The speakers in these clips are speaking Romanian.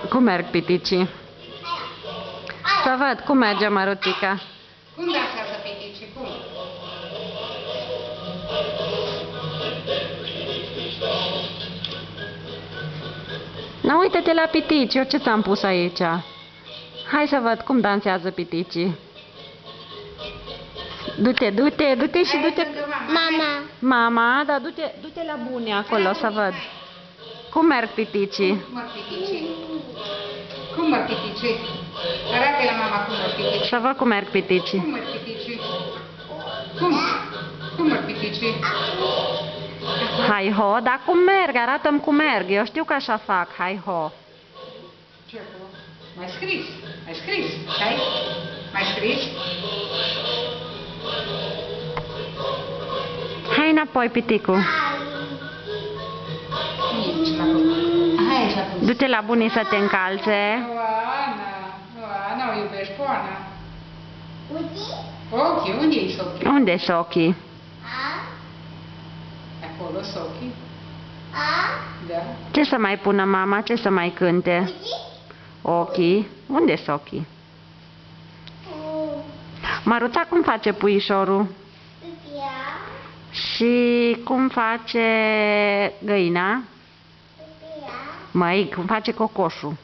Cum merg piticii? Să văd, cum merge Măruțica? Cum dansează piticii? Cum? Na, uite-te la pitici, eu ce ți-am pus aici? Hai să văd cum dansează piticii. Du-te, du-te, du-te și du-te. Mama. Mama, da, du-te la bune acolo să văd. Cum merg piticii? Cum merg piticii? Cum merg piticii? Arată la mama cum merg piticii. Să văd cum merg piticii. Cum merg piticii? Cum? Cum merg piticii? Hai ho, dar cum merg? Arată-mi cum merg. Eu știu că așa fac. Hai ho. Ce acolo? Mai scris. Mai scris. Hai? Mai scris? Hai înapoi, piticu. Nici la făcut. Hai și acum. Du-te la bunii să te încalțe. Ana, o iubești pe Ana. Uite? Ochii, unde-i ochii? Unde-s ochii? Acolo sunt ochii. Da. Ce să mai pună mama? Ce să mai cânte? Ochii. Unde-s ochii? Măruța, cum face puișorul? Și cum face găina? Măi, cum face cocoșul?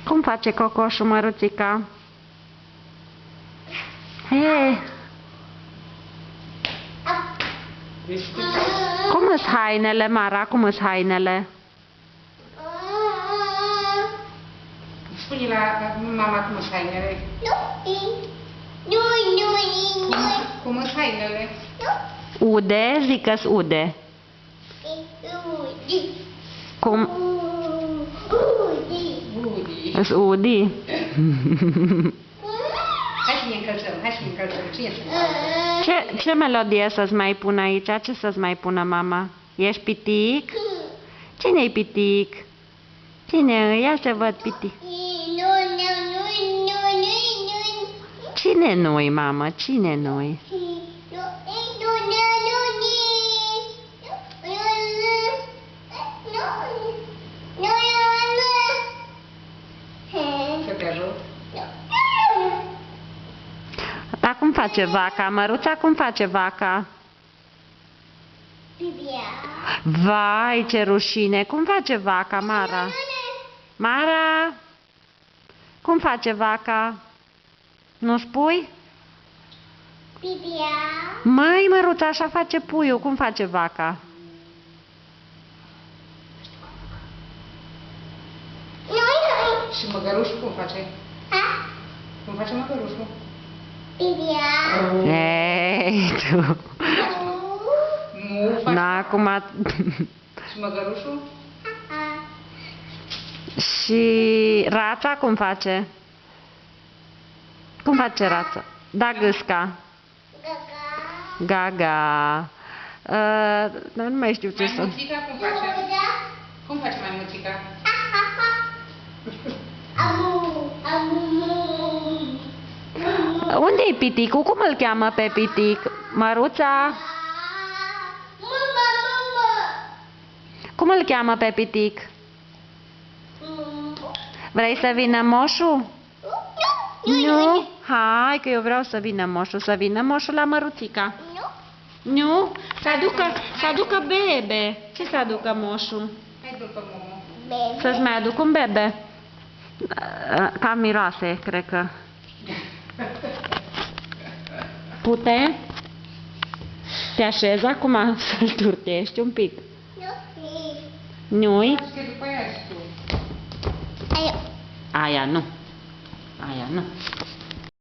Cum face cocoșul, Măruțica? Hei! Cum îs hainele, Mara? Cum îs hainele? Spune la mama cum îți hainele. Cum îți hainele? Ude? Zic că-s ude. Cum? Udi. Îs udi? Hai să ne încălțăm, hai să ne încălțăm. Cine se încălță? Ce melodie să-ți mai pun aici? Ce să-ți mai pună mama? Ești pitic? Cine-i pitic? Cine? Ia să văd pitic. Cine nu-i, mamă? Cine nu-i? Să te ajut? Dar cum face vaca? Măruța, cum face vaca? Vai, ce rușine! Cum face vaca, Mara? Mara? Cum face vaca? Nu spui? Măi, Măruța, așa face puiul. Cum face vaca? Și măgărușul cum face? Cum face măgărușul? Ei, tu. Nu face. Na, acum... Și măgărușul? Și rața cum face? Cum face rața? Da, gâsca. Gaga. Dar nu mai știu ce să... Maimuțica cum face? Cum face maimuțica? Unde-i piticul? Cum îl cheamă pe pitic? Măruța? Cum îl cheamă pe pitic? Vrei să vină moșul? Nu? Hai că eu vreau să vină moșul. Să vină moșul la Măruțica. Nu? Să aducă bebe. Ce să aducă moșul? Hai după Momo. Să-ți mai aduc un bebe. Cam miroase, cred că. Pute? Te așezi acum să-l turtești un pic. Nu-i? Să după ea și tu. Aia nu. Aia nu.